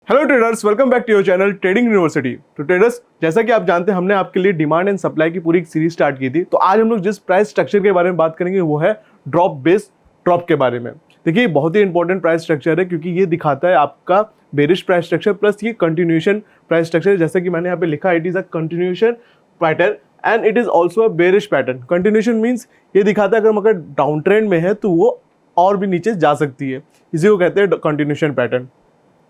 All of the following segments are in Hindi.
Hello traders, welcome back to your channel trading university. तो ट्रेडर्स, जैसा कि आप जानते हैं हमने आपके लिए डिमांड एंड सप्लाई की पूरी एक सीरीज स्टार्ट की थी। तो आज हम लोग जिस प्राइस स्ट्रक्चर के बारे में बात करेंगे वो है ड्रॉप बेस्ड ड्रॉप के बारे में। देखिए, बहुत ही इंपॉर्टेंट प्राइस स्ट्रक्चर है क्योंकि ये दिखाता है आपका बेरिश प्राइस स्ट्रक्चर प्लस ये कंटिन्यूएशन प्राइस स्ट्रक्चर। जैसा कि मैंने यहाँ पे लिखा, it is a continuation pattern and it is also a bearish pattern. Continuation means ये दिखाता है अगर अगर डाउन ट्रेंड में है तो वो और भी नीचे जा सकती है, इसी को कहते हैं कंटिन्यूएशन पैटर्न।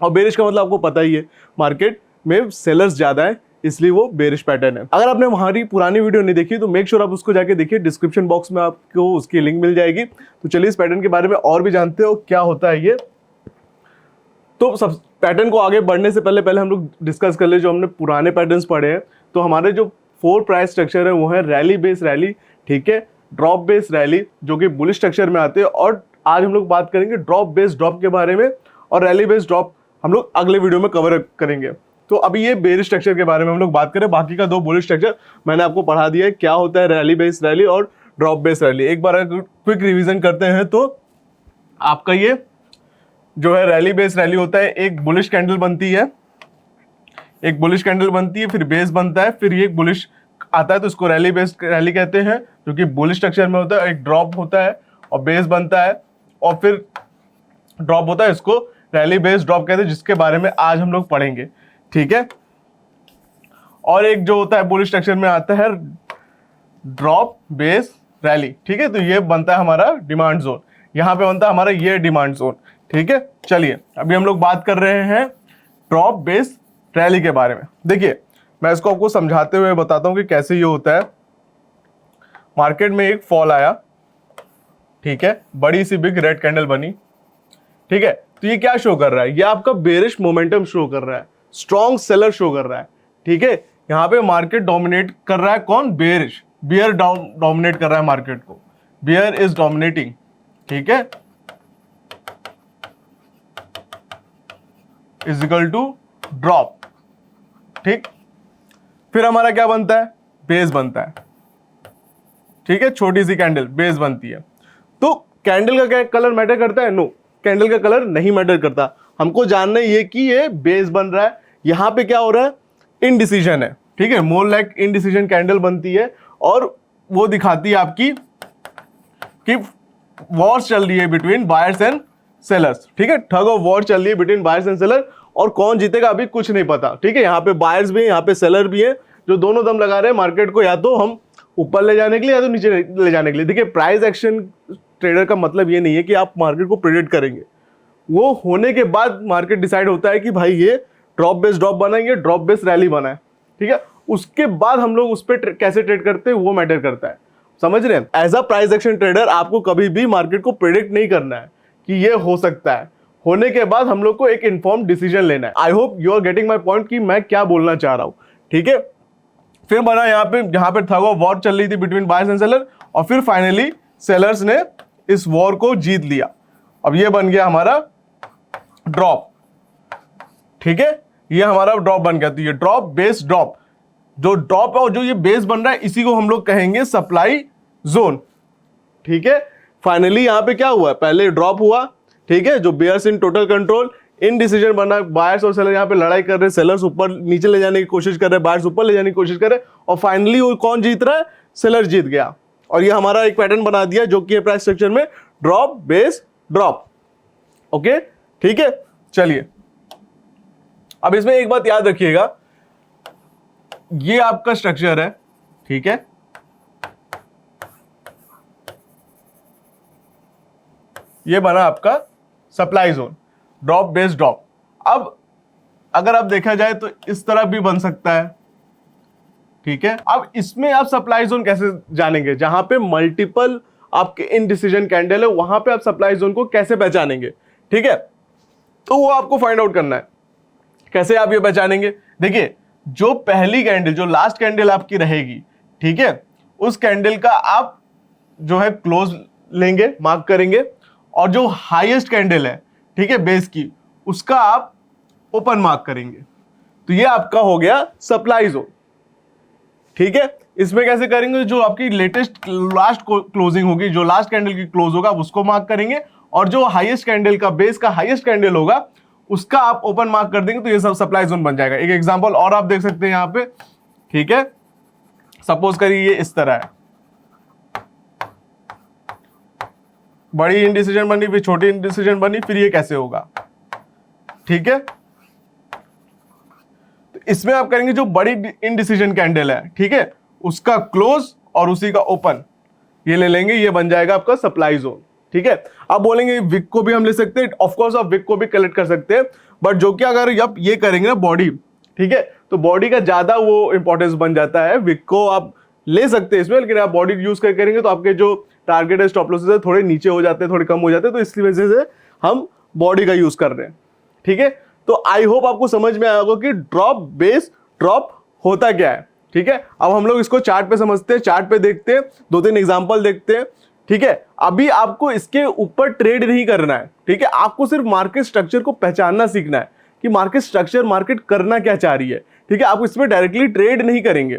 और बेरिश का मतलब आपको पता ही है, मार्केट में सेलर्स ज़्यादा है इसलिए वो बेरिश पैटर्न है। अगर आपने हमारी पुरानी वीडियो नहीं देखी तो मेक श्योर आप उसको जाके देखिए, डिस्क्रिप्शन बॉक्स में आपको उसकी लिंक मिल जाएगी। तो चलिए इस पैटर्न के बारे में और भी जानते हो क्या होता है ये। तो सब पैटर्न को आगे बढ़ने से पहले हम लोग डिस्कस कर ले जो हमने पुराने पैटर्न्स पढ़े हैं। तो हमारे जो 4 प्राइस स्ट्रक्चर है वो है रैली बेस रैली, ठीक है, ड्रॉप बेस रैली जो कि बुलिश स्ट्रक्चर में आते हैं, और आज हम लोग बात करेंगे ड्रॉप बेस ड्रॉप के बारे में, और रैली बेस ड्रॉप हम लोग अगले वीडियो में कवर करेंगे। तो अभी ये बेरिश स्ट्रक्चर के बारे में हम लोग बात करें, बाकी का 2 बुलिश स्ट्रक्चर मैंने आपको पढ़ा दिया है क्या होता है रैली बेस रैली और ड्रॉप बेस रैली। एक बार क्विक रिवीजन करते हैं तो आपका ये जो है रैली बेस रैली होता है, एक बुलिश कैंडल बनती है, एक बुलिश कैंडल बनती है, फिर बेस बनता है, फिर ये एक बुलिश आता है तो इसको रैली बेस रैली कहते हैं जो कि बुलिश स्ट्रक्चर में होता है। एक ड्रॉप होता है और बेस बनता है और फिर ड्रॉप होता है, इसको रैली बेस ड्रॉप कहते हैं, जिसके बारे में आज हम लोग पढ़ेंगे, ठीक है। और एक जो होता है बुलिश स्ट्रक्चर में आता है ड्रॉप बेस रैली, ठीक है। तो ये बनता है हमारा डिमांड जोन, यहाँ पे बनता है हमारा ये डिमांड जोन, ठीक है। चलिए अभी हम लोग बात कर रहे हैं ड्रॉप बेस रैली के बारे में। देखिए, मैं इसको आपको समझाते हुए बताता हूँ कि कैसे ये होता है। मार्केट में एक फॉल आया, ठीक है, बड़ी सी बिग रेड कैंडल बनी, ठीक है। तो ये क्या शो कर रहा है, ये आपका बेरिश मोमेंटम शो कर रहा है, स्ट्रॉन्ग सेलर शो कर रहा है, ठीक है। यहाँ पे मार्केट डोमिनेट कर रहा है, कौन, बेरिश, बियर डोमिनेट कर रहा है मार्केट को, बियर इज डोमिनेटिंग, ठीक है, इज इक्वल टू ड्रॉप, ठीक। फिर हमारा क्या बनता है, बेस बनता है, ठीक है, छोटी सी कैंडल बेस बनती है। तो कैंडल का क्या कलर मैटर करता है, नो, कैंडल का कलर नहीं मैटर करता। हमको जानना ये कि ये बेस बन रहा है, यहाँ पे क्या हो रहा है, इनडिसीजन है, ठीक है, मोर लाइक इनडिसीजन कैंडल बनती है और वो दिखाती है आपकी कि वॉर्स चल रही है बिटवीन बायर्स एंड सेलर्स, ठीक है, ठग ऑफ वॉर चल रही है बिटवीन बायर्स एंड सेलर, और कौन जीतेगा अभी कुछ नहीं पता, ठीक है। यहाँ पे बायर्स भी है, यहाँ पे सेलर भी है, जो दोनों दम लगा रहे हैं मार्केट को, या तो हम ऊपर ले जाने के लिए या तो नीचे ले जाने के लिए। देखिए, प्राइस एक्शन ट्रेडर का मतलब ये नहीं है कि आप मार्केट को प्रेडिक्ट करेंगे, वो होने के बाद मार्केट डिसाइड होता है कि भाई ये ड्रॉप बेस ड्रॉप बना है, ये ड्रॉप बेस रैली बना है, ठीक है। उसके बाद हम लोग उस पर कैसे ट्रेड करते हैं वो मैटर करता है, समझ रहे हैं। As a price action trader आपको कभी भी मार्केट को प्रेडिक्ट नहीं करना है कि ये हो सकता है, होने के बाद हम लोग को एक इन्फॉर्म डिसीजन लेना है। I hope you are getting my point कि मैं क्या बोलना चाह रहा हूँ, ठीक है। फिर बना यहाँ पे थग ऑफ वॉर चल रही थी बिटवीन बायर्स एंड सेलर, और फिर फाइनली सेलर्स ने इस वॉर को जीत लिया। अब ये बन गया हमारा ड्रॉप, ठीक है, ये हमारा ड्रॉप बन गया। तो ये ड्रॉप बेस ड्रॉप, जो ड्रॉप है और जो ये बेस बन रहा है इसी को हम लोग कहेंगे सप्लाई जोन, ठीक है। फाइनली यहाँ पे क्या हुआ, पहले ड्रॉप हुआ, ठीक है, जो bears in total control, in decision बना, बायर्स और सेलर यहाँ पे लड़ाई कर रहे हैं, सेलर्स ऊपर नीचे ले जाने की कोशिश कर रहे हैं, बायर्स ऊपर ले जाने की कोशिश कर रहे हैं, और फाइनली वो कौन जीत रहा है, सेलर जीत गया। और ये हमारा एक पैटर्न बना दिया जो कि प्राइस स्ट्रक्चर में ड्रॉप बेस ड्रॉप, ओके, ठीक है। चलिए अब इसमें एक बात याद रखिएगा, ये आपका स्ट्रक्चर है, ठीक है, ये बना आपका supply zone, drop base drop. अब अगर आप देखा जाए तो इस तरह भी बन सकता है, ठीक है। अब इसमें आप सप्लाई जोन कैसे जानेंगे, जहां पे मल्टीपल आपके इनडिसीजन कैंडल है वहां पे आप सप्लाई जोन को कैसे पहचानेंगे, ठीक है। तो वो आपको फाइंड आउट करना है, कैसे आप ये पहचानेंगे। देखिए, जो पहली कैंडल, जो लास्ट कैंडल आपकी रहेगी, ठीक है, उस कैंडल का आप जो है क्लोज लेंगे, मार्क करेंगे, और जो हाईएस्ट कैंडल है, ठीक है, बेस की, उसका आप ओपन मार्क करेंगे। तो ये आपका हो गया सप्लाई जोन, ठीक है। इसमें कैसे करेंगे, जो आपकी लेटेस्ट लास्ट क्लोजिंग होगी, जो लास्ट कैंडल की क्लोज होगा, आप उसको मार्क करेंगे, और जो हाईएस्ट कैंडल का, बेस का हाईएस्ट कैंडल होगा, उसका आप ओपन मार्क कर देंगे तो ये सब सप्लाई जोन बन जाएगा। एक एग्जांपल और आप देख सकते हैं यहाँ पे, ठीक है, सपोज करिए ये इस तरह है, बड़ी इंडिसीजन बनी, फिर छोटी इंडिसीजन बनी, फिर ये कैसे होगा, ठीक है। तो इसमें आप करेंगे जो बड़ी इंडिसीजन कैंडल है, ठीक है, उसका क्लोज और उसी का ओपन ये ले लेंगे, ये बन जाएगा आपका सप्लाई जोन, ठीक है। आप बोलेंगे विक को भी हम ले सकते हैं, ऑफ कोर्स आप विक को भी कलेक्ट कर सकते हैं, बट जो कि अगर आप ये करेंगे ना बॉडी, ठीक है, तो बॉडी का ज्यादा वो इंपॉर्टेंस बन जाता है। विक को आप ले सकते हैं इसमें, लेकिन आप बॉडी यूज कर करेंगे तो आपके जो टारगेट है, स्टॉप लॉसेस है, थोड़े नीचे हो जाते हैं, थोड़े कम हो जाते हैं, तो इसकी वजह से हम बॉडी का यूज कर रहे हैं, ठीक है। तो आई होप आपको समझ में आया होगा कि ड्रॉप बेस ड्रॉप होता क्या है, ठीक है। अब हम लोग इसको चार्ट पे समझते हैं, चार्ट पे देखते हैं, 2-3 एग्जांपल देखते हैं, ठीक है। अभी आपको इसके ऊपर ट्रेड नहीं करना है, ठीक है, आपको सिर्फ मार्केट स्ट्रक्चर को पहचानना सीखना है कि मार्केट स्ट्रक्चर, मार्केट करना क्या चाह रही है, ठीक है। आप इसमें डायरेक्टली ट्रेड नहीं करेंगे,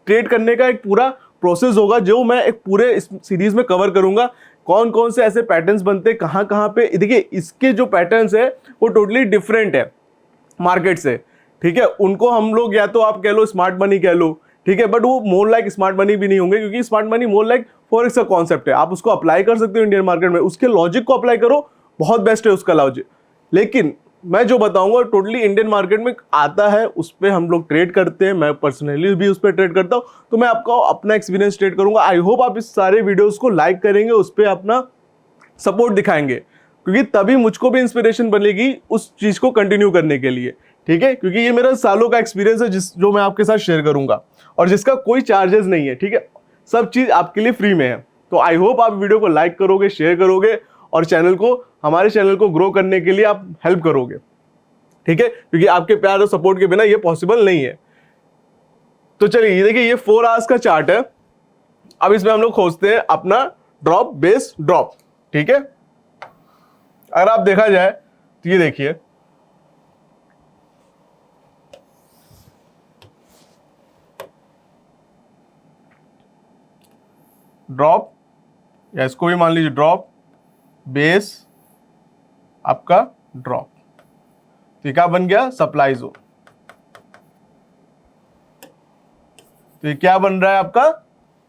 ट्रेड करने का एक पूरा प्रोसेस होगा जो मैं एक पूरे इस सीरीज में कवर करूंगा। कौन कौन से ऐसे पैटर्न्स बनते हैं, कहां कहां पे, देखिए इसके जो पैटर्न्स है वो टोटली डिफरेंट है मार्केट से, ठीक है। उनको हम लोग या तो आप कह लो स्मार्ट मनी कह लो, ठीक है, बट वो मोर लाइक स्मार्ट मनी भी नहीं होंगे, क्योंकि smart money more like forex का कॉन्सेप्ट है। आप उसको अप्लाई कर सकते हो इंडियन मार्केट में, उसके लॉजिक को अप्लाई करो, बहुत बेस्ट है उसका लॉजिक। लेकिन मैं जो बताऊंगा टोटली इंडियन मार्केट में आता है, उस पर हम लोग ट्रेड करते हैं, मैं पर्सनली भी उस पर ट्रेड करता हूं, तो मैं आपको अपना एक्सपीरियंस ट्रेड करूंगा। आई होप आप इस सारे वीडियोस को लाइक करेंगे, उस पर अपना सपोर्ट दिखाएंगे, क्योंकि तभी मुझको भी इंस्पिरेशन बनेगी उस चीज को कंटिन्यू करने के लिए, ठीक है। क्योंकि ये मेरा सालों का एक्सपीरियंस है जो मैं आपके साथ शेयर करूंगा, और जिसका कोई चार्जेस नहीं है, ठीक है, सब चीज आपके लिए फ्री में है। तो आई होप आप वीडियो को लाइक करोगे, शेयर करोगे, और हमारे चैनल को ग्रो करने के लिए आप हेल्प करोगे, ठीक है, क्योंकि आपके प्यार और सपोर्ट के बिना ये पॉसिबल नहीं है। तो चलिए ये देखिए, ये 4 आवर्स का चार्ट है। अब इसमें हम लोग खोजते हैं अपना ड्रॉप बेस ड्रॉप, ठीक है। अगर आप देखा जाए तो ये देखिए, ड्रॉप, या इसको भी मान लीजिए ड्रॉप बेस आपका ड्रॉप, तो ये क्या बन गया, सप्लाई जोन। तो ये क्या बन रहा है आपका,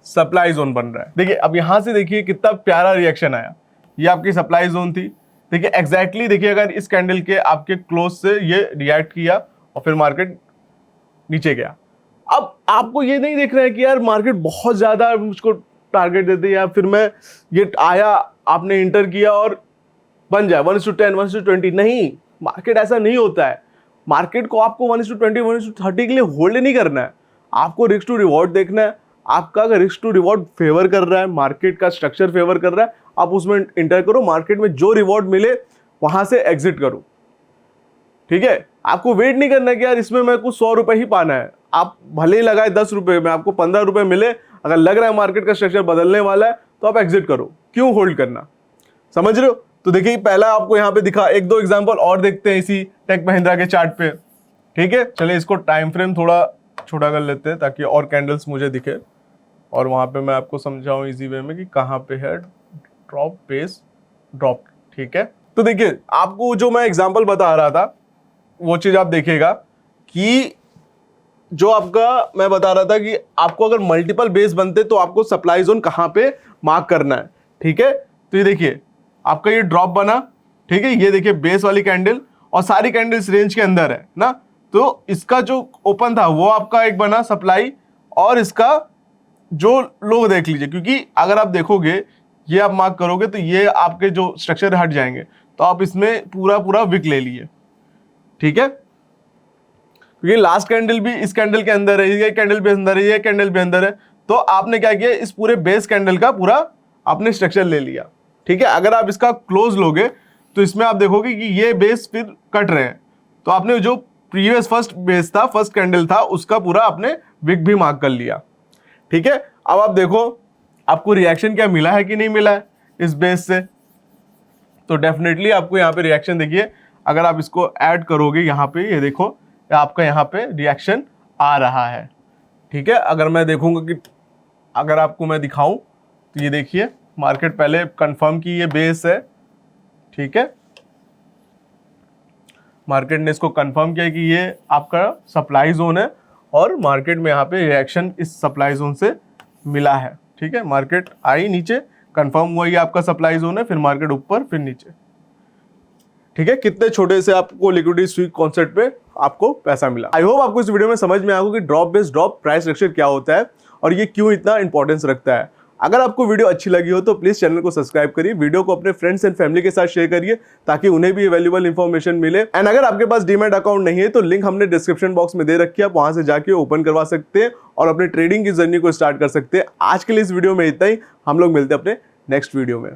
सप्लाई जोन बन रहा है। देखिए अब यहां से देखिए कितना प्यारा रिएक्शन आया, ये आपकी सप्लाई जोन थी। देखिए एग्जैक्टली देखिए, अगर इस कैंडल के आपके क्लोज से ये रिएक्ट किया और फिर मार्केट नीचे गया। अब आपको ये नहीं देखना है कि यार मार्केट बहुत ज्यादा मुझको टारगेट देते, या फिर मैं ये आया, आपने इंटर किया और बन जाए 1:10, 1:20, नहीं, मार्केट ऐसा नहीं होता है। मार्केट को आपको 1:20, 1:30 के लिए होल्ड नहीं करना है, आपको रिस्क टू रिवॉर्ड देखना है। आपका अगर रिस्क टू रिवॉर्ड फेवर कर रहा है, मार्केट का स्ट्रक्चर फेवर कर रहा है, आप उसमें इंटर करो, मार्केट में जो रिवॉर्ड मिले वहां से एग्जिट करो, ठीक है। आपको वेट नहीं करना कि यार इसमें मेरे को 100 रुपए ही पाना है, आप भले ही लगाए 10 रुपए में, आपको 15 रुपए मिले, अगर लग रहा है मार्केट का स्ट्रक्चर बदलने वाला है तो आप एग्जिट करो, क्यों होल्ड करना, समझ रहे हो। तो देखिए पहला आपको यहाँ पे दिखा, 1-2 एग्जांपल और देखते हैं इसी टेक महिंद्रा के चार्ट पे, ठीक है। चलिए इसको टाइम फ्रेम थोड़ा छोटा कर लेते हैं ताकि और कैंडल्स मुझे दिखे, और वहां पे मैं आपको समझाऊं इजी वे में कि कहाँ पे है ड्रॉप बेस ड्रॉप, ठीक है। तो देखिए आपको जो मैं एग्जांपल बता रहा था वो चीज आप देखिएगा कि जो आपका मैं बता रहा था कि आपको अगर मल्टीपल बेस बनते तो आपको सप्लाई जोन कहाँ पे मार्क करना है, ठीक है। तो ये देखिए आपका ये ड्रॉप बना, ठीक है, ये देखिए बेस वाली कैंडल, और सारी कैंडल्स रेंज के अंदर है ना, तो इसका जो ओपन था वो आपका एक बना सप्लाई, और इसका जो लो देख लीजिए, क्योंकि अगर आप देखोगे ये आप मार्क करोगे तो ये आपके जो स्ट्रक्चर हट जाएंगे, तो आप इसमें पूरा विक ले लिए, ठीक है, क्योंकि लास्ट कैंडल भी इस कैंडल के अंदर है, ये कैंडल भी अंदर है, ये कैंडल भी अंदर है, तो आपने क्या किया, इस पूरे बेस कैंडल का पूरा आपने स्ट्रक्चर ले लिया, ठीक है। अगर आप इसका क्लोज लोगे तो इसमें आप देखोगे कि ये बेस फिर कट रहे हैं, तो आपने जो प्रीवियस फर्स्ट बेस था, फर्स्ट कैंडल था, उसका पूरा आपने विक भी मार्क कर लिया, ठीक है। अब आप देखो आपको रिएक्शन क्या मिला है कि नहीं मिला है इस बेस से, तो डेफिनेटली आपको यहाँ पे रिएक्शन देखिए, अगर आप इसको ऐड करोगे यहाँ पे, ये देखो आपका यहाँ पे रिएक्शन आ रहा है, ठीक है। अगर मैं देखूंगा कि अगर आपको मैं दिखाऊं तो ये देखिए मार्केट पहले कंफर्म की ये बेस है, ठीक है, मार्केट ने इसको कंफर्म किया कि ये आपका सप्लाई जोन है और मार्केट में यहाँ पे रिएक्शन इस सप्लाई जोन से मिला है। ठीक है, मार्केट आई नीचे, कंफर्म हुआ ये आपका सप्लाई जोन है, फिर मार्केट ऊपर फिर नीचे। ठीक है, कितने छोटे से आपको लिक्विडिटी स्वीप कॉन्सेप्ट पे आपको पैसा मिला। आई होप आपको इस वीडियो में समझ में आएगा कि drop based drop price structure क्या होता है और ये क्यों इतना इंपॉर्टेंस रखता है। अगर आपको वीडियो अच्छी लगी हो तो प्लीज चैनल को सब्सक्राइब करिए, वीडियो को अपने फ्रेंड्स एंड फैमिली के साथ शेयर करिए ताकि उन्हें भी वैल्यूएबल इंफॉर्मेशन मिले। एंड अगर आपके पास डीमैट अकाउंट नहीं है तो लिंक हमने डिस्क्रिप्शन बॉक्स में दे रखी है, आप वहां से जाके ओपन करवा सकते हैं और अपने ट्रेडिंग की जर्नी को स्टार्ट कर सकते हैं। आज के लिए इस वीडियो में इतना ही, हम लोग मिलते हैं अपने नेक्स्ट वीडियो में।